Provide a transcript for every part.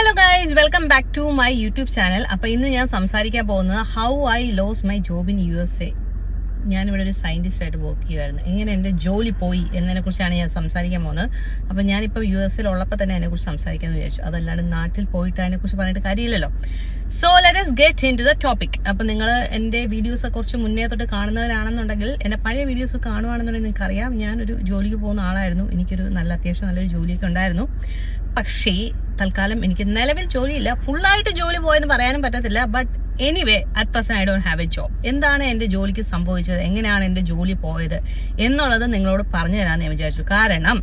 Hello guys, welcome back to my YouTube channel. അപ്പൊ ഇന്ന് ഞാൻ സംസാരിക്കാൻ പോകുന്നത് how I lose my job in USA. ഞാനിവിടെ ഒരു സയന്റിസ്റ്റ് ആയിട്ട് വർക്ക് ചെയ്യുമായിരുന്നു. എങ്ങനെ എന്റെ ജോലി പോയി എന്നതിനെ കുറിച്ചാണ് ഞാൻ സംസാരിക്കാൻ പോകുന്നത്. അപ്പൊ ഞാനിപ്പോൾ USA ഉള്ളപ്പോൾ തന്നെ അതിനെക്കുറിച്ച് സംസാരിക്കാമെന്ന് വിചാരിച്ചു. അതല്ലാണ്ട് നാട്ടിൽ പോയിട്ട് അതിനെക്കുറിച്ച് പറഞ്ഞിട്ട് കാര്യമില്ലല്ലോ. So let us get into the topic. അപ്പൊ നിങ്ങൾ എന്റെ വീഡിയോസ് കുറച്ച് മുന്നേ തൊട്ട് കാണുന്നവരാണെന്നുണ്ടെങ്കിൽ, എന്റെ പഴയ വീഡിയോസ് കാണുവാണെന്നുണ്ടെങ്കിൽ നിങ്ങൾക്ക് അറിയാം, ഞാനൊരു ജോലിക്ക് പോകുന്ന ആളായിരുന്നു. എനിക്കൊരു അത്യാവശ്യം നല്ലൊരു ജോലിയൊക്കെ ഉണ്ടായിരുന്നു. പക്ഷേ തൽക്കാലം എനിക്ക് നിലവിൽ ജോലിയില്ല. ഫുള്ളായിട്ട് ജോലി പോയെന്ന് പറയാനും പറ്റത്തില്ല. But anyway at present I don't have A job. എന്താണ് എന്റെ ജോലിക്ക് സംഭവിച്ചത്, എങ്ങനെയാണ് എന്റെ ജോലി പോയത് എന്നുള്ളത് നിങ്ങളോട് പറഞ്ഞു തരാമെന്ന് ഞാൻ വിചാരിച്ചു. കാരണം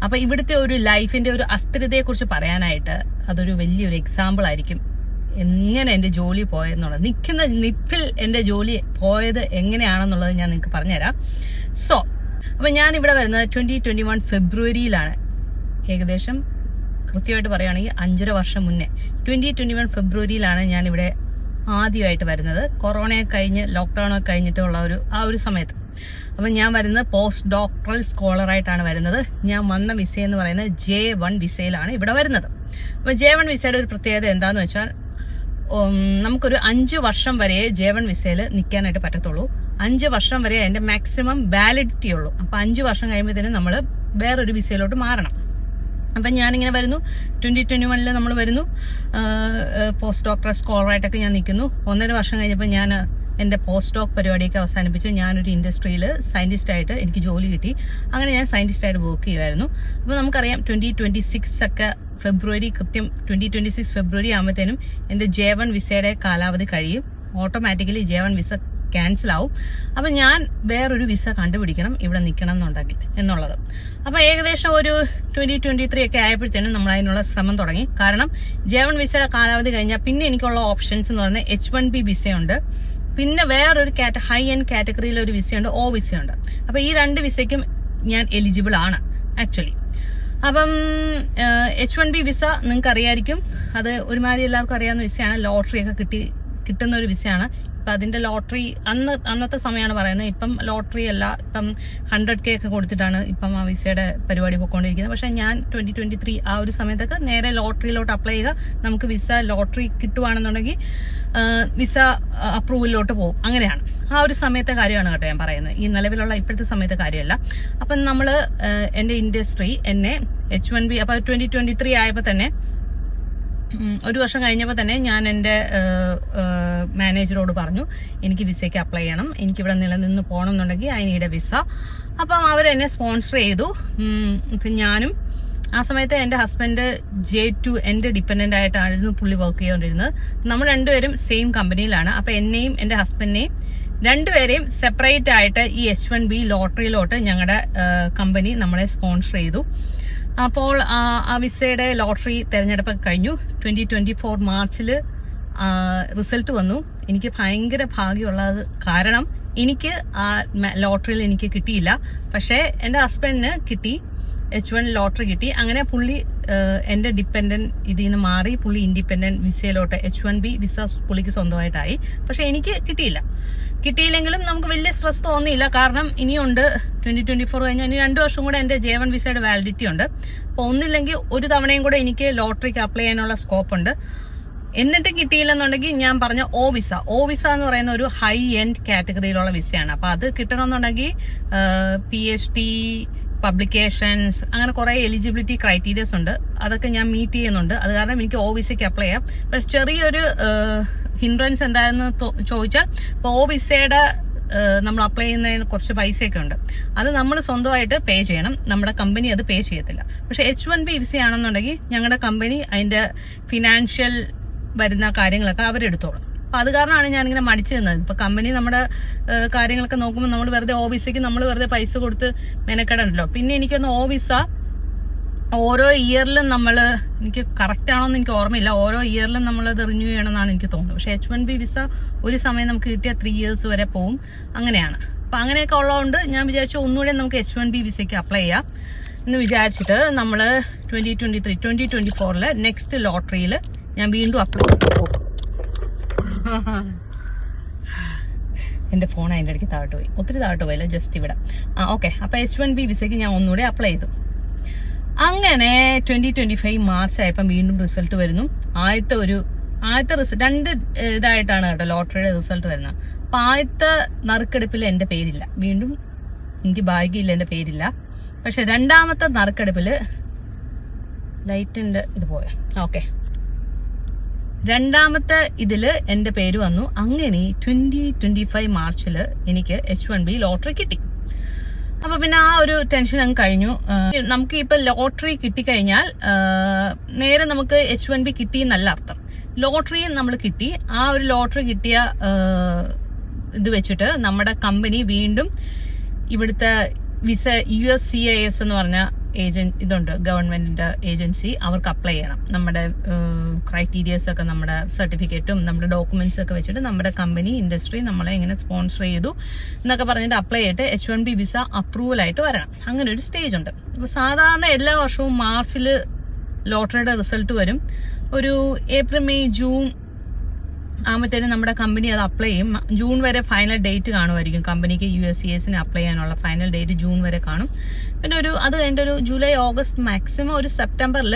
അപ്പൊ ഇവിടുത്തെ ഒരു ലൈഫിന്റെ ഒരു അസ്ഥിരതയെ കുറിച്ച് പറയാനായിട്ട് അതൊരു വലിയൊരു എക്സാമ്പിൾ ആയിരിക്കും. എങ്ങനെ എന്റെ ജോലി പോയെന്നുള്ളത്, നിൽക്കുന്ന നിപ്പിൽ എന്റെ ജോലി പോയത് എങ്ങനെയാണെന്നുള്ളത് ഞാൻ നിങ്ങൾക്ക് പറഞ്ഞുതരാം. സോ അപ്പൊ ഞാൻ ഇവിടെ വരുന്നത് 2021 ഫെബ്രുവരിയിലാണ്. ഏകദേശം കൃത്യമായിട്ട് പറയുകയാണെങ്കിൽ 5.5 വർഷം മുന്നേ 2021 ഫെബ്രുവരിയിലാണ് ഞാനിവിടെ ആദ്യമായിട്ട് വരുന്നത്. കൊറോണയൊക്കെ കഴിഞ്ഞ് ലോക്ക്ഡൌൺ ഒക്കെ കഴിഞ്ഞിട്ടുള്ള ഒരു സമയത്ത്. അപ്പം ഞാൻ വരുന്നത് പോസ്റ്റ് ഡോക്ടറൽ സ്കോളറായിട്ടാണ് വരുന്നത്. ഞാൻ വന്ന വിസ എന്ന് പറയുന്നത് J1 വിസയിലാണ് ഇവിടെ വരുന്നത്. അപ്പോൾ J1 വിസയുടെ ഒരു പ്രത്യേകത എന്താന്ന് വെച്ചാൽ, നമുക്കൊരു 5 വർഷം വരെ J1 വിസയിൽ നിൽക്കാനായിട്ട് പറ്റത്തുള്ളൂ. 5 വർഷം വരെ അതിന്റെ മാക്സിമം വാലിഡിറ്റി ഉള്ളൂ. അപ്പൊ 5 വർഷം കഴിയുമ്പോഴത്തേനും നമ്മൾ വേറൊരു വിസയിലോട്ട് മാറണം. അപ്പം ഞാനിങ്ങനെ വരുന്നു. 2021 നമ്മൾ വരുന്നു. പോസ്റ്റ് ഡോക്ടർ സ്കോളറായിട്ടൊക്കെ ഞാൻ നിൽക്കുന്നു. 1.5 വർഷം കഴിഞ്ഞപ്പോൾ ഞാൻ എൻ്റെ പോസ്റ്റ് ഡോക് പരിപാടിയൊക്കെ അവസാനിപ്പിച്ച് ഞാനൊരു ഇൻഡസ്ട്രിയിൽ സയൻറ്റിസ്റ്റായിട്ട് എനിക്ക് ജോലി കിട്ടി. അങ്ങനെ ഞാൻ സയൻറ്റിസ്റ്റായിട്ട് വർക്ക് ചെയ്യുമായിരുന്നു. അപ്പോൾ നമുക്കറിയാം 2026 ഒക്കെ കൃത്യം 2026 ഫെബ്രുവരി ആകുമ്പോഴത്തേനും എൻ്റെ J1 വിസയുടെ കാലാവധി കഴിയും. ഓട്ടോമാറ്റിക്കലി J1 വിസ ക്യാൻസൽ ആവും. അപ്പൊ ഞാൻ വേറൊരു വിസ കണ്ടുപിടിക്കണം ഇവിടെ നിൽക്കണം എന്നുള്ളത്. അപ്പൊ ഏകദേശം ഒരു 2023 ഒക്കെ ആയപ്പോഴത്തേനും നമ്മൾ അതിനുള്ള ശ്രമം തുടങ്ങി. കാരണം J1 വിസയുടെ കാലാവധി കഴിഞ്ഞാൽ പിന്നെ എനിക്കുള്ള ഓപ്ഷൻസ് എന്ന് പറയുന്നത് H1B വിസയുണ്ട്, പിന്നെ വേറൊരു ഹൈ എൻഡ് കാറ്റഗറിയിലെ ഒരു വിസയുണ്ട്, O വിസയുണ്ട്. അപ്പൊ ഈ 2 വിസയ്ക്കും ഞാൻ എലിജിബിൾ ആണ് ആക്ച്വലി. അപ്പം H1B വിസ നിങ്ങൾക്ക് അറിയായിരിക്കും, അത് ഒരുമാതിരി എല്ലാവർക്കും അറിയാവുന്ന വിസയാണ്. ലോട്ടറി ഒക്കെ കിട്ടുന്ന ഒരു വിസയാണ്. ഇപ്പം അതിന്റെ ലോട്ടറി അന്നത്തെ സമയമാണ് പറയുന്നത്. ഇപ്പം ലോട്ടറി അല്ല, ഇപ്പം 100K ഒക്കെ കൊടുത്തിട്ടാണ് ഇപ്പം ആ വിസയുടെ പരിപാടി പോയിക്കൊണ്ടിരിക്കുന്നത്. പക്ഷെ ഞാൻ 2023 ആ ഒരു സമയത്തൊക്കെ നേരെ ലോട്ടറിയിലോട്ട് അപ്ലൈ ചെയ്യുക. നമുക്ക് വിസ ലോട്ടറി കിട്ടുവാണെന്നുണ്ടെങ്കിൽ വിസ അപ്രൂവലിലോട്ട് പോകും. അങ്ങനെയാണ് ആ ഒരു സമയത്തെ കാര്യമാണ് കേട്ടോ ഞാൻ പറയുന്നത്. ഈ നിലവിലുള്ള ഇപ്പോഴത്തെ സമയത്തെ കാര്യമല്ല. അപ്പം നമ്മൾ എൻ്റെ ഇൻഡസ്ട്രി എന്നെ H1B, അപ്പം 2023 ആയപ്പോൾ തന്നെ, 1 വർഷം കഴിഞ്ഞപ്പോൾ തന്നെ ഞാൻ എൻ്റെ മാനേജറോട് പറഞ്ഞു, എനിക്ക് വിസയ്ക്ക് അപ്ലൈ ചെയ്യണം, എനിക്കിവിടെ നിലനിന്ന് പോകണം എന്നുണ്ടെങ്കിൽ ഐ നീഡ് എ വിസ. അപ്പം അവരെന്നെ സ്പോൺസർ ചെയ്തു. ഇപ്പം ഞാനും ആ സമയത്ത് എൻ്റെ ഹസ്ബൻഡ് J2 എൻ്റെ ഡിപ്പെൻഡൻ്റ് ആയിട്ടായിരുന്നു പുള്ളി വർക്ക് ചെയ്തുകൊണ്ടിരുന്നത്. നമ്മൾ രണ്ടുപേരും സെയിം കമ്പനിയിലാണ്. അപ്പം എന്നെയും എൻ്റെ ഹസ്ബൻഡിനെയും രണ്ടുപേരെയും സെപ്പറേറ്റ് ആയിട്ട് ഈ H1B ലോട്ടറിയിലോട്ട് ഞങ്ങളുടെ കമ്പനി നമ്മളെ സ്പോൺസർ ചെയ്തു. അപ്പോൾ ആ വിസയുടെ ലോട്ടറി തെരഞ്ഞെടുപ്പൊക്കെ കഴിഞ്ഞു. 2024 മാർച്ചിൽ റിസൾട്ട് വന്നു. എനിക്ക് ഭയങ്കര ഭാഗ്യമുള്ളത്, കാരണം എനിക്ക് ആ ലോട്ടറിയിൽ എനിക്ക് കിട്ടിയില്ല. പക്ഷേ എൻ്റെ ഹസ്ബൻഡിന് കിട്ടി, H1 ലോട്ടറി കിട്ടി. അങ്ങനെ പുള്ളി എൻ്റെ ഡിപ്പെൻഡന്റ് ഇതിൽ നിന്ന് മാറി പുള്ളി ഇൻഡിപെൻഡന്റ് വിസയിലോട്ട് H1B വിസ പുള്ളിക്ക് സ്വന്തമായിട്ടായി. പക്ഷെ എനിക്ക് കിട്ടിയില്ലെങ്കിലും നമുക്ക് വലിയ സ്ട്രെസ് തോന്നിയില്ല. കാരണം ഇനിയുണ്ട് 2024 കഴിഞ്ഞാൽ ഇനി 2 വർഷം കൂടെ എൻ്റെ J1 വിസയുടെ വാലിഡിറ്റി ഉണ്ട്. അപ്പോൾ ഒന്നില്ലെങ്കിൽ ഒരു തവണയും കൂടെ എനിക്ക് ലോട്ടറിക്ക് അപ്ലൈ ചെയ്യാനുള്ള സ്കോപ്പ് ഉണ്ട്. എന്നിട്ട് കിട്ടിയില്ലെന്നുണ്ടെങ്കിൽ ഞാൻ പറഞ്ഞ O വിസ എന്ന് പറയുന്ന ഒരു ഹൈ എൻഡ് കാറ്റഗറിയിലുള്ള വിസയാണ്. അപ്പൊ അത് കിട്ടണമെന്നുണ്ടെങ്കിൽ PhD, പബ്ലിക്കേഷൻസ്, അങ്ങനെ കുറെ എലിജിബിലിറ്റി ക്രൈറ്റീരിയസ് ഉണ്ട്. അതൊക്കെ ഞാൻ മീറ്റ് ചെയ്യുന്നുണ്ട്. അത് കാരണം എനിക്ക് O വിസയ്ക്ക് അപ്ലൈ ചെയ്യാം. പക്ഷെ ചെറിയൊരു ഹിൻഡ്രൻസ് എന്തായിരുന്നു ചോദിച്ചാൽ, ഇപ്പോൾ O വിസയുടെ നമ്മൾ അപ്ലൈ ചെയ്യുന്നതിന് കുറച്ച് പൈസയൊക്കെ ഉണ്ട്. അത് നമ്മൾ സ്വന്തമായിട്ട് പേ ചെയ്യണം, നമ്മുടെ കമ്പനി അത് പേ ചെയ്യത്തില്ല. പക്ഷെ H1B വിസയാണെന്നുണ്ടെങ്കിൽ ഞങ്ങളുടെ കമ്പനി അതിന്റെ ഫിനാൻഷ്യൽ വരുന്ന കാര്യങ്ങളൊക്കെ അവരെടുത്തോളും. അപ്പൊ അത് കാരണമാണ് ഞാനിങ്ങനെ മടിച്ചു നിന്നത്. ഇപ്പൊ കമ്പനി നമ്മുടെ കാര്യങ്ങളൊക്കെ നോക്കുമ്പോൾ നമ്മൾ വെറുതെ O വിസയ്ക്ക് നമ്മൾ വെറുതെ പൈസ കൊടുത്ത് മെനക്കെടണ്ടല്ലോ. പിന്നെ എനിക്കൊന്ന് O വിസ ഓരോ ഇയറിലും എനിക്ക് കറക്റ്റ് ആണോന്ന് എനിക്ക് ഓർമ്മയില്ല, ഓരോ ഇയറിലും നമ്മളത് റിന്യൂ ചെയ്യണമെന്നാണ് എനിക്ക് തോന്നുന്നത്. പക്ഷെ H1B വിസ ഒരു സമയം നമുക്ക് കിട്ടിയ 3 years വരെ പോവും. അങ്ങനെയാണ്. അപ്പൊ അങ്ങനെയൊക്കെ ഉള്ളതുകൊണ്ട് ഞാൻ വിചാരിച്ചു ഒന്നുകൂടെ നമുക്ക് H1B വിസയ്ക്ക് അപ്ലൈ ചെയ്യാം എന്ന് വിചാരിച്ചിട്ട് നമ്മൾ 2024 നെക്സ്റ്റ് ലോട്ടറിയിൽ ഞാൻ വീണ്ടും അപ്ലൈ ചെയ്തു. എൻ്റെ ഫോൺ അതിൻ്റെ ഇടയ്ക്ക് താഴോട്ട് പോയി, ഒത്തിരി താഴോട്ട് പോയില്ല, ജസ്റ്റ് ഇവിടെ. ഓക്കെ. അപ്പൊ H1B വിസയ്ക്ക് ഞാൻ ഒന്നുകൂടെ അപ്ലൈ ചെയ്തു. അങ്ങനെ 2025 മാർച്ച് ആയപ്പം വീണ്ടും റിസൾട്ട് വരുന്നു. ആദ്യത്തെ രണ്ട് ഇതായിട്ടാണ് കേട്ടോ ലോട്ടറിയുടെ റിസൾട്ട് വരുന്നത്. അപ്പൊ ആദ്യത്തെ നറുക്കെടുപ്പിൽ എന്റെ പേരില്ല, വീണ്ടും എനിക്ക് ഭാഗ്യമില്ല, എന്റെ പേരില്ല. പക്ഷെ രണ്ടാമത്തെ നറുക്കെടുപ്പില് ലൈറ്റിന്റെ ഇത് പോയ ഓക്കെ, രണ്ടാമത്തെ ഇതില് എന്റെ പേര് വന്നു. അങ്ങനെ 2025 മാർച്ചില് എനിക്ക് H1B ലോട്ടറി കിട്ടി. അപ്പൊ പിന്നെ ആ ഒരു ടെൻഷൻ അങ്ങ് കഴിഞ്ഞു. നമുക്ക് ഇപ്പൊ ലോട്ടറി കിട്ടിക്കഴിഞ്ഞാൽ നേരെ നമുക്ക് H1B കിട്ടി എന്നല്ല അർത്ഥം. ലോട്ടറി നമ്മൾ കിട്ടി, ആ ഒരു ലോട്ടറി കിട്ടിയ ഇത് വെച്ചിട്ട് നമ്മുടെ കമ്പനി വീണ്ടും ഇവിടുത്തെ വിസ USCIS എന്ന് പറഞ്ഞ ഇതുണ്ട്, ഗവൺമെന്റിന്റെ ഏജൻസി, അവർക്ക് അപ്ലൈ ചെയ്യണം. നമ്മുടെ ക്രൈറ്റീരിയസ് ഒക്കെ, നമ്മുടെ സർട്ടിഫിക്കറ്റും നമ്മുടെ ഡോക്യുമെന്റ്സും ഒക്കെ വെച്ചിട്ട് നമ്മുടെ കമ്പനി ഇൻഡസ്ട്രി നമ്മളെ ഇങ്ങനെ സ്പോൺസർ ചെയ്തു എന്നൊക്കെ പറഞ്ഞിട്ട് അപ്ലൈ ചെയ്തിട്ട് H1B വിസ അപ്രൂവൽ ആയിട്ട് വരണം. അങ്ങനെ ഒരു സ്റ്റേജ് ഉണ്ട്. അപ്പൊ സാധാരണ എല്ലാ വർഷവും മാർച്ചിൽ ലോട്ടറിയുടെ റിസൾട്ട് വരും. ഒരു ഏപ്രിൽ മെയ് ജൂൺ ആകുമ്പോഴത്തേനും നമ്മുടെ കമ്പനി അത് അപ്ലൈ ചെയ്യും. ജൂൺ വരെ ഫൈനൽ ഡേറ്റ് കാണുമായിരിക്കും കമ്പനിക്ക്. USCISന് അപ്ലൈ ചെയ്യാനുള്ള ഫൈനൽ ഡേറ്റ് ജൂൺ വരെ കാണും. പിന്നെ അത് കഴിഞ്ഞ ഒരു ജൂലൈ ഓഗസ്റ്റ് മാക്സിമം ഒരു സെപ്റ്റംബറിൽ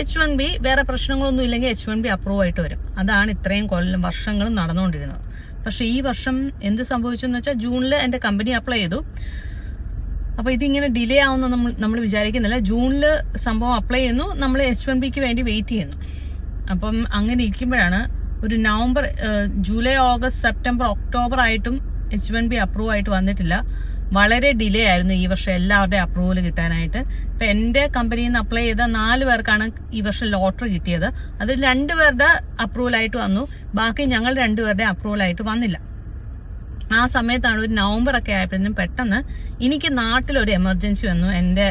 H1B വേറെ പ്രശ്നങ്ങളൊന്നും ഇല്ലെങ്കിൽ H1B അപ്രൂവ് ആയിട്ട് വരും. അതാണ് ഇത്രയും വർഷങ്ങളും നടന്നുകൊണ്ടിരുന്നത്. പക്ഷെ ഈ വർഷം എന്ത് സംഭവിച്ചെന്ന് വെച്ചാൽ ജൂണിൽ എന്റെ കമ്പനി അപ്ലൈ ചെയ്തു. അപ്പൊ ഇതിങ്ങനെ ഡിലേ ആവുന്ന നമ്മൾ വിചാരിക്കുന്നില്ല. ജൂണിൽ സംഭവം അപ്ലൈ ചെയ്യുന്നു, നമ്മൾ H1Bക്ക് വേണ്ടി വെയിറ്റ് ചെയ്യുന്നു. അപ്പം അങ്ങനെ ഇരിക്കുമ്പോഴാണ് ഒരു ജൂലൈ ഓഗസ്റ്റ് സെപ്റ്റംബർ ഒക്ടോബർ ആയിട്ടും H1B അപ്രൂവ് ആയിട്ട് വന്നിട്ടില്ല. വളരെ ഡിലേ ആയിരുന്നു ഈ വർഷം എല്ലാവരുടെയും അപ്രൂവൽ കിട്ടാനായിട്ട്. ഇപ്പൊ എന്റെ കമ്പനിയിൽ നിന്ന് അപ്ലൈ ചെയ്ത 4 പേർക്കാണ് ഈ വർഷം ലോട്ടറി കിട്ടിയത്. അതിൽ 2 പേരുടെ അപ്രൂവൽ ആയിട്ട് വന്നു, ബാക്കി ഞങ്ങൾ 2 പേരുടെ അപ്രൂവൽ ആയിട്ട് വന്നില്ല. ആ സമയത്താണ് ഒരു നവംബർ ഒക്കെ ആയപ്പോഴും പെട്ടെന്ന് എനിക്ക് നാട്ടിലൊരു എമർജൻസി വന്നു. എന്റെ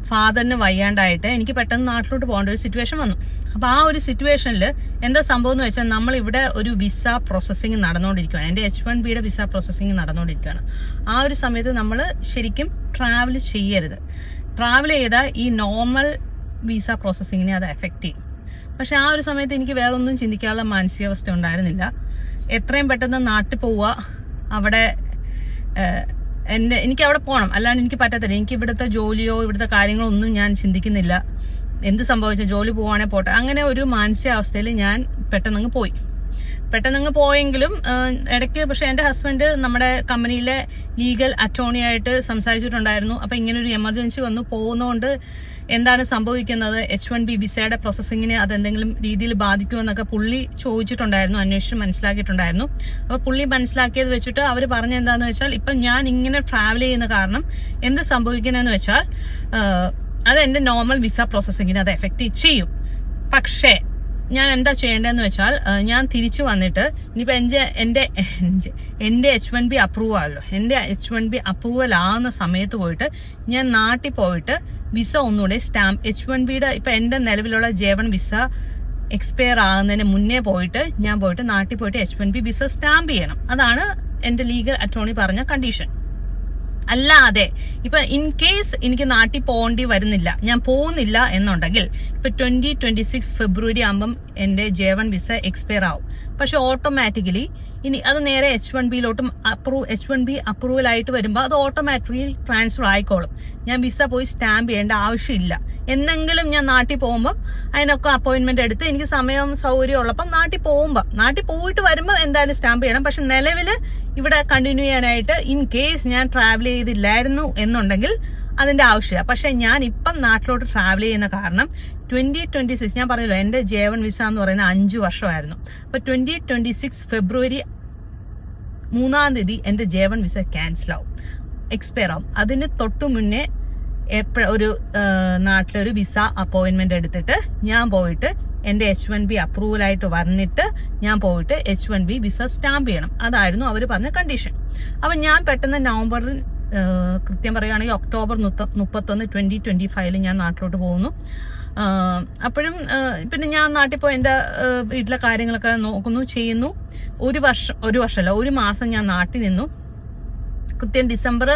ഫാദറിന് വയ്യാണ്ടായിട്ട് എനിക്ക് പെട്ടെന്ന് നാട്ടിലോട്ട് പോകേണ്ട ഒരു സിറ്റുവേഷൻ വന്നു. അപ്പൊ ആ ഒരു സിറ്റുവേഷനിൽ എന്താ സംഭവം എന്ന് വെച്ചാൽ, നമ്മൾ ഇവിടെ ഒരു വിസ പ്രോസസ്സിങ് നടന്നുകൊണ്ടിരിക്കുകയാണ്. എന്റെ H1Bയുടെ വിസ പ്രോസസ്സിങ് നടന്നുകൊണ്ടിരിക്കുകയാണ്. ആ ഒരു സമയത്ത് നമ്മൾ ശരിക്കും ട്രാവൽ ചെയ്യരുത്. ട്രാവൽ ചെയ്താൽ ഈ നോർമൽ വിസ പ്രോസസ്സിങ്ങിനെ അത് എഫക്റ്റ് ചെയ്യും. പക്ഷെ ആ ഒരു സമയത്ത് എനിക്ക് വേറെ ഒന്നും ചിന്തിക്കാനുള്ള മാനസികാവസ്ഥ ഉണ്ടായിരുന്നില്ല. എത്രയും പെട്ടെന്ന് നാട്ടിൽ പോവുക, അവിടെ എനിക്ക് അവിടെ പോകണം, അല്ലാണ്ട് എനിക്ക് പറ്റത്തില്ല. എനിക്ക് ഇവിടുത്തെ ജോലിയോ ഇവിടുത്തെ കാര്യങ്ങളോ ഒന്നും ഞാൻ ചിന്തിക്കുന്നില്ല. എന്ത് സംഭവിച്ച ജോലി പോവാണെ പോട്ടെ, അങ്ങനെ ഒരു മാനസികാവസ്ഥയിൽ ഞാൻ പെട്ടെന്നങ്ങ് പോയെങ്കിലും ഇടയ്ക്ക് പക്ഷെ എന്റെ ഹസ്ബൻഡ് നമ്മുടെ കമ്പനിയിലെ ലീഗൽ അറ്റോർണി ആയിട്ട് സംസാരിച്ചിട്ടുണ്ടായിരുന്നു. അപ്പൊ ഇങ്ങനെ ഒരു എമർജൻസി വന്നു പോകുന്നതുകൊണ്ട് എന്താണ് സംഭവിക്കുന്നത്, H1B വിസയുടെ പ്രോസസ്സിങ്ങിനെ അതെന്തെങ്കിലും രീതിയിൽ ബാധിക്കുമെന്നൊക്കെ പുള്ളി ചോദിച്ചിട്ടുണ്ടായിരുന്നു, അന്വേഷിച്ച് മനസ്സിലാക്കിയിട്ടുണ്ടായിരുന്നു. അപ്പൊ പുള്ളി മനസ്സിലാക്കിയത് വെച്ചിട്ട് അവർ പറഞ്ഞ എന്താന്ന് വെച്ചാൽ, ഇപ്പൊ ഞാൻ ഇങ്ങനെ ട്രാവൽ ചെയ്യുന്ന കാരണം എന്ത് സംഭവിക്കുന്നതെന്ന് വെച്ചാൽ അത് എന്റെ നോർമൽ വിസ പ്രോസസ്സിങ്ങിനെ അത് എഫക്ട് ചെയ്യും. പക്ഷേ ഞാൻ എന്താ ചെയ്യേണ്ടതെന്ന് വെച്ചാൽ, ഞാൻ തിരിച്ചു വന്നിട്ട് ഇനിയിപ്പോ എന്റെ H1B അപ്രൂവ് ആണല്ലോ, എന്റെ H1B അപ്രൂവൽ ആകുന്ന സമയത്ത് പോയിട്ട് ഞാൻ നാട്ടിൽ പോയിട്ട് വിസ ഒന്നുകൂടെ സ്റ്റാമ്പ് H1Bയുടെ ഇപ്പൊ എന്റെ നിലവിലുള്ള J1 വിസ എക്സ്പയർ ആകുന്നതിന് മുന്നേ ഞാൻ പോയിട്ട് നാട്ടിൽ പോയിട്ട് H1B വിസ സ്റ്റാമ്പ് ചെയ്യണം. അതാണ് എന്റെ ലീഗൽ അറ്റോർണി പറഞ്ഞ കണ്ടീഷൻ. അല്ലാതെ ഇപ്പൊ ഇൻ കേസ് എനിക്ക് നാട്ടിൽ പോകേണ്ടി വരുന്നില്ല, ഞാൻ പോകുന്നില്ല എന്നുണ്ടെങ്കിൽ ഇപ്പൊ 2026 ഫെബ്രുവരി ആകുമ്പം എന്റെ J1 വിസ എക്സ്പയർ ആവും. പക്ഷെ ഓട്ടോമാറ്റിക്കലി ഇനി അത് നേരെ H1Bയിലോട്ടും H1B അപ്രൂവൽ ആയിട്ട് വരുമ്പോൾ അത് ഓട്ടോമാറ്റിക്കലി ട്രാൻസ്ഫർ ആയിക്കോളും. ഞാൻ വിസ പോയി സ്റ്റാമ്പ് ചെയ്യേണ്ട ആവശ്യമില്ല. എന്നെങ്കിലും ഞാൻ നാട്ടിൽ പോകുമ്പോൾ അതിനൊക്കെ അപ്പോയിന്റ്മെന്റ് എടുത്ത് എനിക്ക് സമയം സൗകര്യം ഉള്ളപ്പം നാട്ടിൽ പോയിട്ട് വരുമ്പോൾ എന്തായാലും സ്റ്റാമ്പ് ചെയ്യണം. പക്ഷെ നിലവില് ഇവിടെ കണ്ടിന്യൂ ചെയ്യാനായിട്ട് ഇൻ കേസ് ഞാൻ ട്രാവൽ ചെയ്തില്ലായിരുന്നു എന്നുണ്ടെങ്കിൽ അതിന്റെ ആവശ്യമില്ല. പക്ഷെ ഞാൻ ഇപ്പം നാട്ടിലോട്ട് ട്രാവൽ ചെയ്യുന്ന കാരണം 2026 ഞാൻ പറഞ്ഞല്ലോ എന്റെ J1 വിസ എന്ന് പറയുന്നത് 5 വർഷമായിരുന്നു. അപ്പൊ 2026 ഫെബ്രുവരി 3-ാം തീയതി എന്റെ J1 വിസ ക്യാൻസൽ ആവും, എക്സ്പയർ ആവും. അതിന് തൊട്ടു മുന്നേ ഒരു നാട്ടിലൊരു വിസ അപ്പോയിന്റ്മെന്റ് എടുത്തിട്ട് ഞാൻ പോയിട്ട് എന്റെ H1B അപ്രൂവൽ ആയിട്ട് വന്നിട്ട് ഞാൻ പോയിട്ട് H1B വിസ സ്റ്റാമ്പ് ചെയ്യണം. അതായിരുന്നു അവർ പറഞ്ഞ കണ്ടീഷൻ. അപ്പൊ ഞാൻ പെട്ടെന്ന് നവംബറിൽ കൃത്യം പറയുകയാണെങ്കിൽ ഒക്ടോബർ 31, 2025 ഞാൻ നാട്ടിലോട്ട് പോകുന്നു. അപ്പോഴും പിന്നെ ഞാൻ നാട്ടിൽ പോയി എന്റെ വീട്ടിലെ കാര്യങ്ങളൊക്കെ നോക്കുന്നു, ചെയ്യുന്നു. ഒരു മാസം ഞാൻ നാട്ടിൽ നിന്നു. കൃത്യം ഡിസംബർ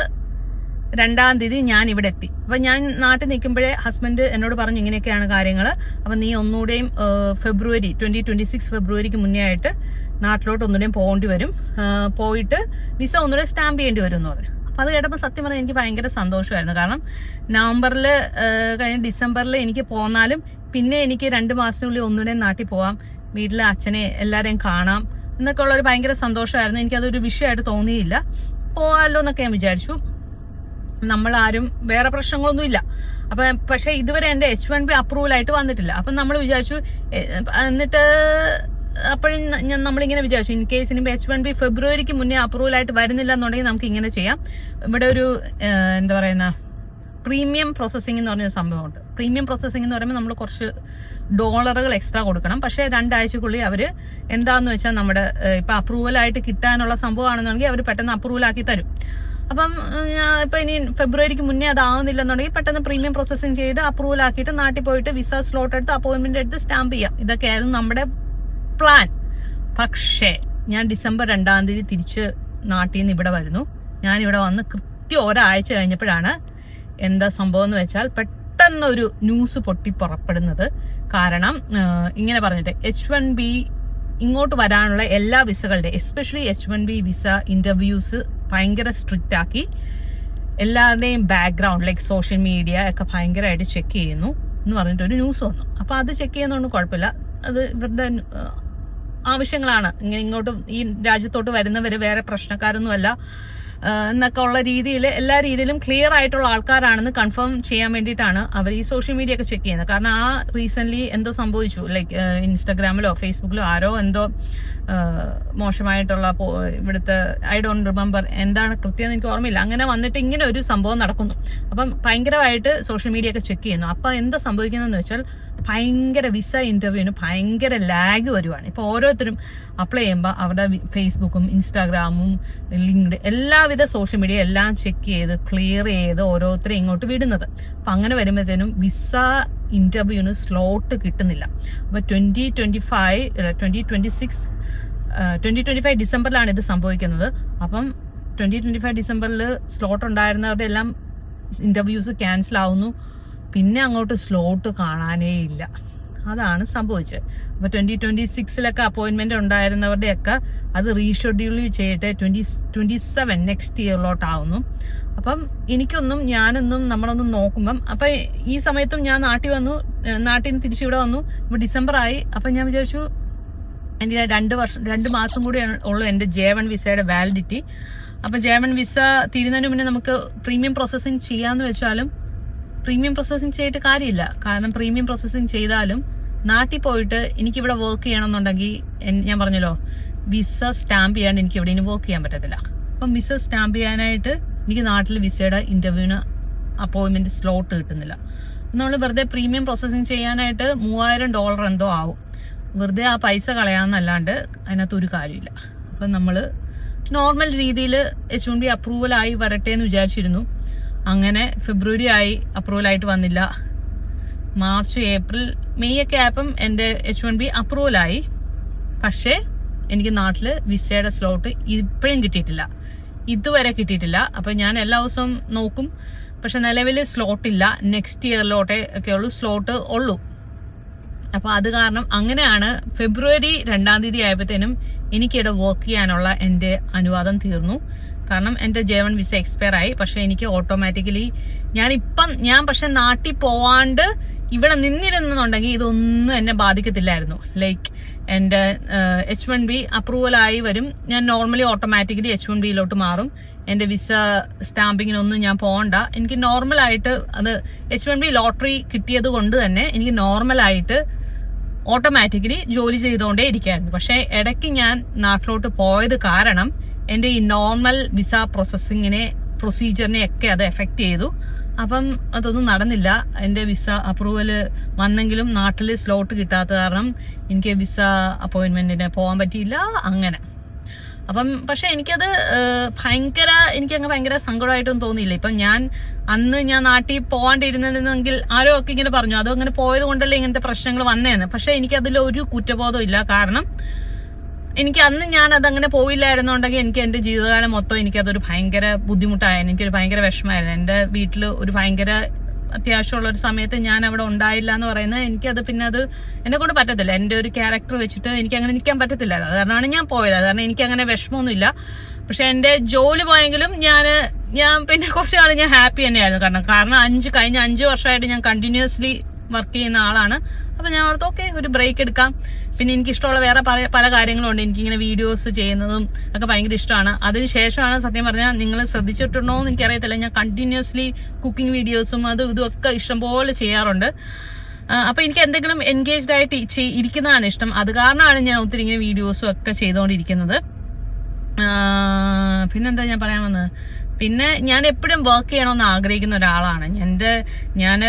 2-ാം തീയതി ഞാൻ ഇവിടെ എത്തി. അപ്പൊ ഞാൻ നാട്ടിൽ നിൽക്കുമ്പോഴേ ഹസ്ബൻഡ് എന്നോട് പറഞ്ഞു ഇങ്ങനെയൊക്കെയാണ് കാര്യങ്ങൾ, അപ്പൊ നീ ഒന്നുകൂടെയും 2026 ഫെബ്രുവരിക്ക് മുന്നേ ആയിട്ട് നാട്ടിലോട്ട് ഒന്നുകൂടെയും പോകേണ്ടി വരും, പോയിട്ട് വിസ ഒന്നുകൂടെ സ്റ്റാമ്പ് ചെയ്യേണ്ടി വരും എന്ന് പറഞ്ഞു. അപ്പം അത് കേട്ടപ്പോൾ സത്യം പറഞ്ഞാൽ എനിക്ക് ഭയങ്കര സന്തോഷമായിരുന്നു. കാരണം നവംബറിൽ കഴിഞ്ഞ ഡിസംബറിൽ എനിക്ക് പോന്നാലും പിന്നെ എനിക്ക് 2 മാസത്തിനുള്ളിൽ ഒന്നുകൂടെ നാട്ടിൽ പോവാം, വീട്ടിലെ അച്ഛനെ എല്ലാവരെയും കാണാം എന്നൊക്കെ ഉള്ളൊരു ഭയങ്കര സന്തോഷമായിരുന്നു. എനിക്കതൊരു വിഷയമായിട്ട് തോന്നിയില്ല. പോകാമല്ലോ എന്നൊക്കെ ഞാൻ വിചാരിച്ചു. നമ്മളാരും വേറെ പ്രശ്നങ്ങളൊന്നും ഇല്ല. അപ്പം പക്ഷെ ഇതുവരെ എൻ്റെ H1B അപ്രൂവലായിട്ട് വന്നിട്ടില്ല. അപ്പം നമ്മൾ വിചാരിച്ചു, എന്നിട്ട് അപ്പോഴും നമ്മളിങ്ങനെ വിചാരിച്ചു, ഇൻ കേസ് ഇനി H1B ഫെബ്രുവരിക്ക് മുന്നേ അപ്രൂവലായിട്ട് വരുന്നില്ല എന്നുണ്ടെങ്കിൽ നമുക്ക് ഇങ്ങനെ ചെയ്യാം. ഇവിടെ ഒരു എന്താ പറയുന്ന പ്രീമിയം പ്രോസസ്സിംഗ് എന്ന് പറഞ്ഞൊരു സംഭവമുണ്ട്. പ്രീമിയം പ്രോസസ്സിംഗ് എന്ന് പറയുമ്പോൾ നമ്മൾ കുറച്ച് ഡോളറുകൾ എക്സ്ട്രാ കൊടുക്കണം. പക്ഷേ 2 ആഴ്ചക്കുള്ളിൽ അവർ എന്താന്ന് വെച്ചാൽ നമ്മുടെ ഇപ്പം അപ്രൂവലായിട്ട് കിട്ടാനുള്ള സംഭവമാണെന്നുണ്ടെങ്കിൽ അവർ പെട്ടെന്ന് അപ്രൂവലാക്കി തരും. അപ്പം ഇപ്പം ഇനി ഫെബ്രുവരിക്ക് മുന്നേ അതാവുന്നില്ലെന്നുണ്ടെങ്കിൽ പെട്ടെന്ന് പ്രീമിയം പ്രോസസ്സിംഗ് ചെയ്ത് അപ്രൂവൽ ആക്കിയിട്ട് നാട്ടിൽ പോയിട്ട് വിസ സ്ലോട്ട് എടുത്ത് അപ്പോയിന്റ്മെന്റ് എടുത്ത് സ്റ്റാമ്പ് ചെയ്യാം. ഇതൊക്കെയായിരുന്നു നമ്മുടെ പ്ലാൻ. പക്ഷേ ഞാൻ ഡിസംബർ 2-ാം തീയതി തിരിച്ച് നാട്ടിൽ നിന്ന് ഇവിടെ വരുന്നു. ഞാനിവിടെ വന്ന് കൃത്യം ഒരാഴ്ച കഴിഞ്ഞപ്പോഴാണ് എന്താ സംഭവം എന്ന് വെച്ചാൽ പെട്ടെന്നൊരു ന്യൂസ് പൊട്ടി പുറപ്പെടുന്നത്. കാരണം ഇങ്ങനെ പറഞ്ഞിട്ട് H1B ഇങ്ങോട്ട് വരാനുള്ള എല്ലാ വിസകളുടെ എസ്പെഷ്യലി H1B വിസ ഇന്റർവ്യൂസ് ഭയങ്കര സ്ട്രിക്റ്റ് ആക്കി. എല്ലാവരുടെയും ബാക്ക്ഗ്രൗണ്ട് ലൈക്ക് സോഷ്യൽ മീഡിയ ഒക്കെ ഭയങ്കരമായിട്ട് ചെക്ക് ചെയ്യുന്നു എന്ന് പറഞ്ഞിട്ടൊരു ന്യൂസ് വന്നു. അപ്പോൾ അത് ചെക്ക് ചെയ്യുന്നതുകൊണ്ട് കുഴപ്പമില്ല, അത് ഇവരുടെ ആവശ്യങ്ങളാണ്. ഇങ്ങോട്ട് ഈ രാജ്യത്തോട്ട് വരുന്നവർ വേറെ പ്രശ്നക്കാരൊന്നുമല്ല എന്നൊക്കെ ഉള്ള രീതിയിൽ എല്ലാ രീതിയിലും ക്ലിയർ ആയിട്ടുള്ള ആൾക്കാരാണെന്ന് കൺഫേം ചെയ്യാൻ വേണ്ടിയിട്ടാണ് അവർ ഈ സോഷ്യൽ മീഡിയ ഒക്കെ ചെക്ക് ചെയ്യുന്നത്. കാരണം റീസെന്റ് എന്തോ സംഭവിച്ചു, ലൈക്ക് ഇൻസ്റ്റാഗ്രാമിലോ ഫേസ്ബുക്കിലോ ആരോ എന്തോ മോശമായിട്ടുള്ള ഇവിടുത്തെ ഐ ഡോണ്ട് റിമെമ്പർ എന്താണ് കൃത്യം എനിക്ക് ഓർമ്മയില്ല, അങ്ങനെ വന്നിട്ട് ഇങ്ങനെ ഒരു സംഭവം നടക്കുന്നു. അപ്പം ഭയങ്കരമായിട്ട് സോഷ്യൽ മീഡിയ ഒക്കെ ചെക്ക് ചെയ്യുന്നു. അപ്പം എന്താ സംഭവിക്കുന്നതെന്ന് വെച്ചാൽ ഭയങ്കര വിസ ഇന്റർവ്യൂവിന് ഭയങ്കര ലാഗ് വരുവാണ്. ഇപ്പൊ ഓരോരുത്തരും അപ്ലൈ ചെയ്യുമ്പോൾ അവരുടെ ഫേസ്ബുക്കും ഇൻസ്റ്റാഗ്രാമും ലിങ്ക്ഡ് എല്ലാവിധ സോഷ്യൽ മീഡിയ എല്ലാം ചെക്ക് ചെയ്ത് ക്ലിയർ ചെയ്ത് ഓരോരുത്തരെ ഇങ്ങോട്ട് വിടുന്നത്. അപ്പൊ അങ്ങനെ വരുമ്പോഴത്തേനും വിസ ഇന്റർവ്യൂവിന് സ്ലോട്ട് കിട്ടുന്നില്ല. അപ്പൊ 2025 ഡിസംബറിലാണ് ഇത് സംഭവിക്കുന്നത്. അപ്പം 2025 ഡിസംബറിൽ സ്ലോട്ട് ഉണ്ടായിരുന്നവരുടെ എല്ലാം ഇന്റർവ്യൂസ് ക്യാൻസൽ ആവുന്നു. പിന്നെ അങ്ങോട്ട് സ്ലോട്ട് കാണാനേ ഇല്ല. അതാണ് സംഭവിച്ചത്. അപ്പോൾ 2026 അപ്പോയിന്റ്മെന്റ് ഉണ്ടായിരുന്നവരുടെയൊക്കെ അത് റീഷെഡ്യൂൾ ചെയ്തിട്ട് 2027 നെക്സ്റ്റ് ഇയറിലോട്ടാവുന്നു. അപ്പം ഞാനൊന്നും നമ്മളൊന്നും നോക്കുമ്പം അപ്പം ഈ സമയത്തും ഞാൻ നാട്ടിൽ നിന്ന് തിരിച്ചിവിടെ വന്നു. ഇപ്പോൾ ഡിസംബറായി. അപ്പം ഞാൻ വിചാരിച്ചു എനിക്ക് 2 മാസം കൂടി ഉള്ളൂ എൻ്റെ J1 വിസയുടെ വാലിഡിറ്റി. അപ്പം J1 വിസ തീരുന്നതിന് മുന്നേ നമുക്ക് പ്രീമിയം പ്രോസസ്സിങ് ചെയ്യാമെന്ന് വെച്ചാലും പ്രീമിയം പ്രോസസ്സിങ് ചെയ്തിട്ട് കാര്യമില്ല. കാരണം പ്രീമിയം പ്രോസസ്സിങ് ചെയ്താലും നാട്ടിൽ പോയിട്ട് എനിക്കിവിടെ വർക്ക് ചെയ്യണമെന്നുണ്ടെങ്കിൽ ഞാൻ പറഞ്ഞല്ലോ വിസ സ്റ്റാമ്പ് ചെയ്യാണ്ട് എനിക്ക് ഇവിടെ ഇനി വർക്ക് ചെയ്യാൻ പറ്റത്തില്ല. അപ്പം വിസ സ്റ്റാമ്പ് ചെയ്യാനായിട്ട് എനിക്ക് നാട്ടിൽ വിസയുടെ ഇന്റർവ്യൂവിന് അപ്പോയിന്റ്മെന്റ് സ്ലോട്ട് കിട്ടുന്നില്ല. നമ്മൾ വെറുതെ പ്രീമിയം പ്രോസസ്സിങ് ചെയ്യാനായിട്ട് $3000 എന്തോ ആവും. വെറുതെ ആ പൈസ കളയാമെന്നല്ലാണ്ട് അതിനകത്ത് ഒരു കാര്യമില്ല. അപ്പം നമ്മൾ നോർമൽ രീതിയിൽ H1B അപ്രൂവലായി വരട്ടെ എന്ന് വിചാരിച്ചിരുന്നു. അങ്ങനെ ഫെബ്രുവരി ആയി, അപ്രൂവലായിട്ട് വന്നില്ല. മാർച്ച് ഏപ്രിൽ മെയ് ഒക്കെ ആയപ്പം എൻ്റെ H1B അപ്രൂവലായി. പക്ഷേ എനിക്ക് നാട്ടിൽ വിസയുടെ സ്ലോട്ട് ഇപ്പോഴും കിട്ടിയിട്ടില്ല, ഇതുവരെ കിട്ടിയിട്ടില്ല. അപ്പം ഞാൻ എല്ലാ ദിവസവും നോക്കും, പക്ഷെ നിലവിൽ സ്ലോട്ടില്ല. നെക്സ്റ്റ് ഇയറിലോട്ടേ ഒക്കെ ഉള്ളൂ സ്ലോട്ട് ഉള്ളൂ. അപ്പോൾ അത് കാരണം അങ്ങനെയാണ് ഫെബ്രുവരി 2-ാം തീയതി ആയപ്പോഴത്തേനും എനിക്കിവിടെ വർക്ക് ചെയ്യാനുള്ള എൻ്റെ അനുവാദം തീർന്നു. കാരണം എൻ്റെ J1 വിസ എക്സ്പയർ ആയി. പക്ഷെ എനിക്ക് ഓട്ടോമാറ്റിക്കലി ഞാൻ പക്ഷെ നാട്ടിൽ പോവാണ്ട് ഇവിടെ നിന്നിരുന്നുണ്ടെങ്കിൽ ഇതൊന്നും എന്നെ ബാധിക്കത്തില്ലായിരുന്നു. ലൈക്ക് എൻ്റെ H1B അപ്രൂവലായി വരും, ഞാൻ നോർമലി ഓട്ടോമാറ്റിക്കലി H1Bയിലോട്ട് മാറും. എൻ്റെ വിസ സ്റ്റാമ്പിങ്ങിനൊന്നും ഞാൻ പോകണ്ട. എനിക്ക് നോർമലായിട്ട് അത് H1B ലോട്ടറി കിട്ടിയത് കൊണ്ട് തന്നെ എനിക്ക് നോർമലായിട്ട് ഓട്ടോമാറ്റിക്കലി ജോലി ചെയ്തുകൊണ്ടേ ഇരിക്കുകയായിരുന്നു. പക്ഷെ ഇടയ്ക്ക് ഞാൻ നാട്ടിലോട്ട് പോയത് കാരണം എൻ്റെ ഈ നോർമൽ വിസ പ്രൊസീജിയറിനെ ഒക്കെ അത് എഫക്റ്റ് ചെയ്തു. അപ്പം അതൊന്നും നടന്നില്ല. എൻ്റെ വിസ അപ്രൂവൽ വന്നെങ്കിലും നാട്ടിൽ സ്ലോട്ട് കിട്ടാത്ത കാരണം എനിക്ക് വിസ അപ്പോയിന്റ്മെന്റിന് പോകാൻ പറ്റിയില്ല. അങ്ങനെ അപ്പം പക്ഷെ എനിക്കത് എനിക്കങ്ങ് ഭയങ്കര സങ്കടമായിട്ടൊന്നും തോന്നിയില്ല. ഇപ്പം അന്ന് ഞാൻ നാട്ടിൽ പോകാണ്ടിരുന്നെങ്കിൽ ആരോ ഒക്കെ ഇങ്ങനെ പറഞ്ഞു അതോ അങ്ങനെ പോയത് കൊണ്ടല്ലേ ഇങ്ങനത്തെ പ്രശ്നങ്ങൾ വന്നേന്ന്. പക്ഷെ എനിക്കതിൽ ഒരു കുറ്റബോധം ഇല്ല. കാരണം എനിക്ക് അന്ന് ഞാൻ അതങ്ങനെ പോയില്ലായിരുന്നുണ്ടെങ്കിൽ എനിക്ക് എൻ്റെ ജീവിതകാലം മൊത്തം എനിക്കതൊരു ഭയങ്കര ബുദ്ധിമുട്ടായിരുന്നു. എനിക്കൊരു ഭയങ്കര വിഷമമായിരുന്നു. എൻ്റെ വീട്ടിൽ ഒരു ഭയങ്കര അത്യാവശ്യമുള്ള ഒരു സമയത്ത് ഞാൻ അവിടെ ഉണ്ടായില്ല എന്ന് പറയുന്നത് എനിക്കത് പിന്നെ അത് എന്നെ കൊണ്ട് പറ്റത്തില്ല. എൻ്റെ ഒരു ക്യാരക്ടർ വെച്ചിട്ട് എനിക്ക് അങ്ങനെ നിൽക്കാൻ പറ്റത്തില്ല. അത് കാരണമാണ് ഞാൻ പോയത്. അത് കാരണം എനിക്ക് അങ്ങനെ വിഷമമൊന്നുമില്ല. പക്ഷെ എൻ്റെ ജോലി പോയെങ്കിലും ഞാൻ ഞാൻ പിന്നെ കുറച്ച് നാൾ ഞാൻ ഹാപ്പി തന്നെയായിരുന്നു. കാരണം കഴിഞ്ഞ 5 വർഷമായിട്ട് ഞാൻ കണ്ടിന്യൂസ്ലി വർക്ക് ചെയ്യുന്ന ആളാണ്. അപ്പൊ ഞാൻ ഓർത്ത് ഓക്കെ ഒരു ബ്രേക്ക് എടുക്കാം. പിന്നെ എനിക്ക് ഇഷ്ടമുള്ള വേറെ പല കാര്യങ്ങളും ഉണ്ട്. എനിക്കിങ്ങനെ വീഡിയോസ് ചെയ്യുന്നതും ഒക്കെ ഭയങ്കര ഇഷ്ടമാണ്. അതിനുശേഷമാണ് സത്യം പറഞ്ഞാൽ നിങ്ങൾ ശ്രദ്ധിച്ചിട്ടുണ്ടോ എന്ന് എനിക്കറിയത്തില്ല, ഞാൻ കണ്ടിന്യൂസ്ലി കുക്കിംഗ് വീഡിയോസും അതും ഇതും ഒക്കെ ഇഷ്ടംപോലെ ചെയ്യാറുണ്ട്. അപ്പൊ എനിക്ക് എന്തെങ്കിലും എൻഗേജ്ഡ് ആയിട്ട് ഇരിക്കുന്നതാണ് ഇഷ്ടം. അത് കാരണമാണ് ഞാൻ ഒത്തിരി ഇങ്ങനെ വീഡിയോസും ഒക്കെ ചെയ്തുകൊണ്ടിരിക്കുന്നത്. പിന്നെന്താ ഞാൻ പറയാൻ വന്നത്, പിന്നെ ഞാൻ എപ്പോഴും വർക്ക് ചെയ്യണമെന്ന് ആഗ്രഹിക്കുന്ന ഒരാളാണ്. ഞാൻ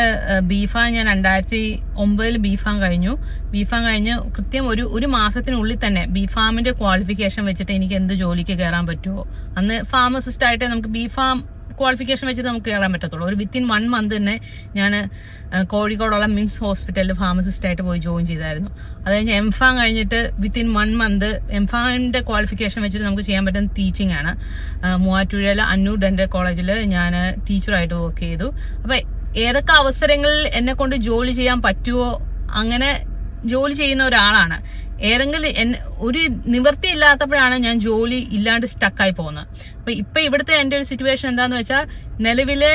ബീഫാം ഞാൻ 2009 ബീഫാം കഴിഞ്ഞു. ബീഫാം കഴിഞ്ഞ് കൃത്യം ഒരു മാസത്തിനുള്ളിൽ തന്നെ ബീഫാമിന്റെ ക്വാളിഫിക്കേഷൻ വെച്ചിട്ട് എനിക്ക് എന്ത് ജോലിക്ക് കയറാൻ പറ്റുമോ, അന്ന് ഫാർമസിസ്റ്റ് ആയിട്ട് നമുക്ക് ബീഫാം ക്വാളിഫിക്കേഷൻ വെച്ചിട്ട് നമുക്ക് കയറാൻ പറ്റത്തുള്ളൂ. ഒരു വിത്തിൻ 1 മന്ത് തന്നെ ഞാൻ കോഴിക്കോടുള്ള മിംസ് ഹോസ്പിറ്റലിൽ ഫാർമസിസ്റ്റ് ആയിട്ട് പോയി ജോയിൻ ചെയ്തായിരുന്നു. അത് കഴിഞ്ഞ് എംഫാം കഴിഞ്ഞിട്ട് വിത്തിൻ 1 മന്ത് എംഫാമിന്റെ ക്വാളിഫിക്കേഷൻ വെച്ചിട്ട് നമുക്ക് ചെയ്യാൻ പറ്റുന്ന ടീച്ചിങ് ആണ്. മൂവാറ്റുപുഴയിലെ അന്നു ഡെന്റൽ കോളേജിൽ ഞാൻ ടീച്ചറായിട്ട് വർക്ക് ചെയ്തു. അപ്പൊ ഏതൊക്കെ അവസരങ്ങളിൽ എന്നെ കൊണ്ട് ജോലി ചെയ്യാൻ പറ്റുമോ അങ്ങനെ ജോലി ചെയ്യുന്ന ഒരാളാണ്. ഏതെങ്കിലും ഒരു നിവൃത്തി ഇല്ലാത്തപ്പോഴാണ് ഞാൻ ജോലി ഇല്ലാണ്ട് സ്റ്റക്കായി പോകുന്നത്. ഇപ്പൊ ഇവിടുത്തെ എന്റെ ഒരു സിറ്റുവേഷൻ എന്താന്ന് വെച്ചാൽ, നിലവിലെ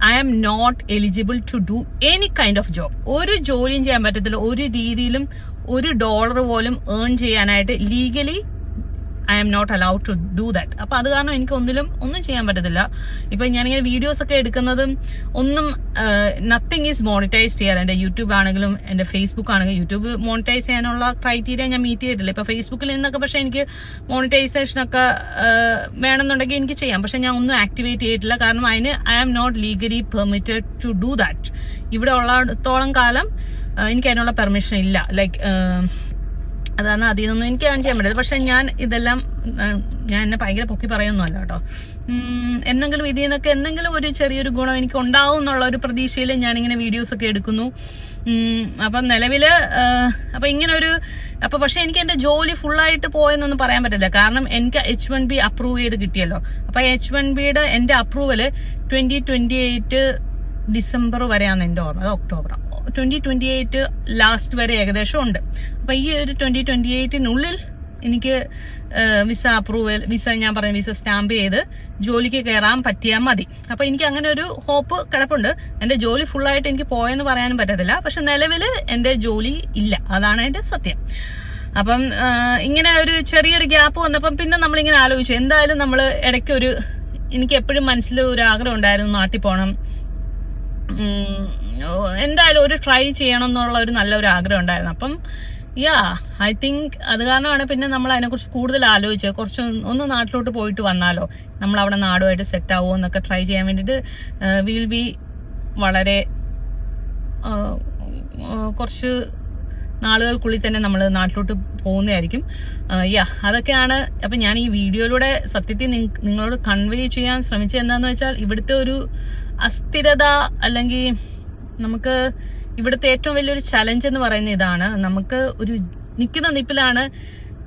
I am not eligible to do any kind of job. ഒരു ജോലിയും ചെയ്യാൻ പറ്റത്തില്ല. ഒരു രീതിയിലും $1 പോലും ഏൺ ചെയ്യാനായിട്ട് legally I am not allowed to do that. അപ്പൊ അത് കാരണം എനിക്ക് ഒന്നും ചെയ്യാൻ പറ്റത്തില്ല. ഇപ്പൊ ഞാനിങ്ങനെ വീഡിയോസ് ഒക്കെ എടുക്കുന്നതും ഒന്നും നത്തിങ് ഈസ് മോണിറ്റൈസ് ചെയ്യാറ്. എന്റെ യൂട്യൂബ് ആണെങ്കിലും എന്റെ ഫേസ്ബുക്ക് ആണെങ്കിലും യൂട്യൂബ് മോണിറ്റൈസ് ചെയ്യാനുള്ള ക്രൈറ്റീരിയ ഞാൻ മീറ്റ് ചെയ്തിട്ടില്ല. ഇപ്പൊ ഫേസ്ബുക്കിൽ നിന്നൊക്കെ പക്ഷെ എനിക്ക് മോണിറ്റൈസേഷൻ ഒക്കെ വേണമെന്നുണ്ടെങ്കിൽ എനിക്ക് ചെയ്യാം. പക്ഷെ ഞാൻ ഒന്നും ആക്ടിവേറ്റ് ചെയ്തിട്ടില്ല. കാരണം അതിന് I am not legally permitted to do that. ഇവിടെ ഉള്ളത്തോളം കാലം എനിക്ക് അതിനുള്ള പെർമിഷൻ ഇല്ല. ലൈക്ക് അതാണ് അതിൽ നിന്നൊന്നും എനിക്ക് ഏൺ ചെയ്യാൻ പറ്റില്ല. പക്ഷെ ഞാൻ ഇതെല്ലാം ഞാൻ എന്നെ ഭയങ്കര പൊക്കി പറയുന്നല്ല കേട്ടോ. എന്തെങ്കിലും ഇതിൽ നിന്നൊക്കെ എന്തെങ്കിലും ഒരു ചെറിയൊരു ഗുണം എനിക്ക് ഉണ്ടാവും എന്നുള്ള ഒരു പ്രതീക്ഷയിൽ ഞാനിങ്ങനെ വീഡിയോസ് ഒക്കെ എടുക്കുന്നു. അപ്പം നിലവില് അപ്പൊ ഇങ്ങനെ അപ്പൊ പക്ഷെ എനിക്ക് എന്റെ ജോലി ഫുള്ളായിട്ട് പോയെന്നൊന്നും പറയാൻ പറ്റില്ല. കാരണം എനിക്ക് H1B അപ്രൂവ് ചെയ്ത് കിട്ടിയല്ലോ. അപ്പൊ H1Bയുടെ എന്റെ അപ്രൂവല് 2028 ഡിസംബർ വരെയാണ് എന്റെ ഓർമ്മ. അത് ഒക്ടോബർ 2028 ലാസ്റ്റ് വരെ ഏകദേശം ഉണ്ട്. അപ്പൊ ഈ ഒരു 2028-നുള്ളിൽ എനിക്ക് വിസ ഞാൻ പറഞ്ഞ വിസ സ്റ്റാമ്പ് ചെയ്ത് ജോലിക്ക് കയറാൻ പറ്റിയാൽ മതി. അപ്പൊ എനിക്ക് അങ്ങനെ ഒരു ഹോപ്പ് കിടപ്പുണ്ട്. എന്റെ ജോലി ഫുള്ളായിട്ട് എനിക്ക് പോയെന്ന് പറയാനും പറ്റത്തില്ല. പക്ഷെ നിലവില് എന്റെ ജോലി ഇല്ല, അതാണ് എന്റെ സത്യം. അപ്പം ഇങ്ങനെ ഒരു ചെറിയൊരു ഗ്യാപ്പ് വന്നപ്പം പിന്നെ നമ്മളിങ്ങനെ ആലോചിച്ചു, എന്തായാലും നമ്മൾ ഇടയ്ക്ക് എനിക്ക് എപ്പോഴും മനസ്സിൽ ഒരു ആഗ്രഹം ഉണ്ടായിരുന്നു, നാട്ടിൽ പോകണം, എന്തായാലും ഒരു ട്രൈ ചെയ്യണം എന്നുള്ള ഒരു നല്ലൊരു ആഗ്രഹം ഉണ്ടായിരുന്നു. അപ്പം ഐ തിങ്ക് അത് കാരണമാണ് പിന്നെ നമ്മൾ അതിനെക്കുറിച്ച് കൂടുതൽ ആലോചിച്ച് ഒന്ന് നാട്ടിലോട്ട് പോയിട്ട് വന്നാലോ, നമ്മൾ അവിടെ നാടുമായിട്ട് സെറ്റ് ആവുമോ എന്നൊക്കെ ട്രൈ ചെയ്യാൻ വേണ്ടിയിട്ട് വിൽ ബി വളരെ കുറച്ച് നാളുകൾക്കുള്ളിൽ തന്നെ നമ്മൾ നാട്ടിലോട്ട് പോകുന്നതായിരിക്കും. അതൊക്കെയാണ്. അപ്പൊ ഞാൻ ഈ വീഡിയോയിലൂടെ സത്യത്തിൽ നിങ്ങളോട് കൺവേ ചെയ്യാൻ ശ്രമിച്ചത് എന്താന്ന് വെച്ചാൽ, ഇവിടുത്തെ ഒരു അസ്ഥിരത അല്ലെങ്കിൽ നമുക്ക് ഇവിടുത്തെ ഏറ്റവും വലിയൊരു ചലഞ്ച് എന്ന് പറയുന്നത് ഇതാണ്. നമുക്ക് ഒരു നിൽക്കുന്ന നിപ്പിലാണ്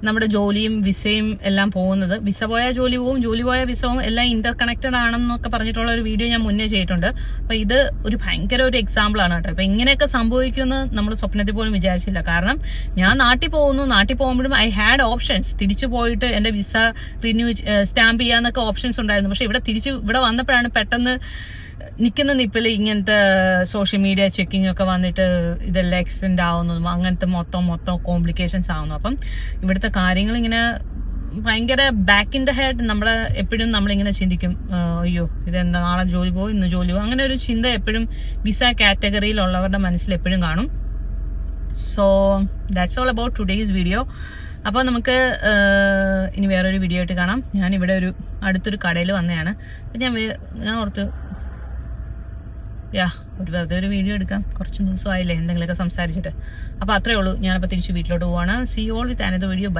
നമ്മുടെ ജോലിയും വിസയും എല്ലാം പോകുന്നത്. വിസ പോയാൽ ജോലി പോവും, ജോലി പോയാൽ വിസവും എല്ലാം ഇന്റർ കണക്റ്റഡ് ആണെന്നൊക്കെ പറഞ്ഞിട്ടുള്ള ഒരു വീഡിയോ ഞാൻ മുന്നേ ചെയ്തിട്ടുണ്ട്. അപ്പൊ ഇത് ഒരു ഭയങ്കര ഒരു എക്സാമ്പിൾ ആണ് കേട്ടോ. അപ്പൊ ഇങ്ങനെയൊക്കെ സംഭവിക്കുമെന്ന് നമ്മൾ സ്വപ്നത്തിൽ പോലും വിചാരിച്ചില്ല. കാരണം ഞാൻ നാട്ടിൽ പോകുമ്പോഴും ഐ ഹാഡ് ഓപ്ഷൻസ്. തിരിച്ചു പോയിട്ട് എന്റെ വിസ സ്റ്റാമ്പ് ചെയ്യാന്നൊക്കെ ഓപ്ഷൻസ് ഉണ്ടായിരുന്നു. പക്ഷെ ഇവിടെ വന്നപ്പോഴാണ് പെട്ടെന്ന് നിൽക്കുന്ന നിപ്പിൽ ഇങ്ങനത്തെ സോഷ്യൽ മീഡിയ ചെക്കിംഗ് ഒക്കെ വന്നിട്ട് ഇതെല്ലാം എക്സ്റ്റെൻഡ് ആവുന്നതും അങ്ങനത്തെ മൊത്തം കോംപ്ലിക്കേഷൻസ് ആവുന്നു. അപ്പം ഇവിടുത്തെ കാര്യങ്ങൾ ഇങ്ങനെ ഭയങ്കര ബാക്ക് ഇൻ ദ ഹെഡ് എപ്പോഴും നമ്മളിങ്ങനെ ചിന്തിക്കും, അയ്യോ ഇതെന്താ നാളെ ജോലി പോകും, ഇന്ന് ജോലി പോകും, അങ്ങനെ ഒരു ചിന്ത എപ്പോഴും വിസ കാറ്റഗറിയിലുള്ളവരുടെ മനസ്സിൽ എപ്പോഴും കാണും. So that's all about today's video. അപ്പോൾ നമുക്ക് ഇനി വേറൊരു വീഡിയോ ആയിട്ട് കാണാം. ഞാനിവിടെ അടുത്തൊരു കടയിൽ വന്നതാണ്. അപ്പം ഞാൻ ഓർത്ത് വെറുതെ ഒരു വീഡിയോ എടുക്കാം, കുറച്ച് ദിവസമായില്ലേ എന്തെങ്കിലുമൊക്കെ സംസാരിച്ചിട്ട്. അപ്പോൾ അത്രേ ഉള്ളൂ. ഞാനപ്പോൾ തിരിച്ച് വീട്ടിലോട്ട് പോവാണ്. See all with another video. By.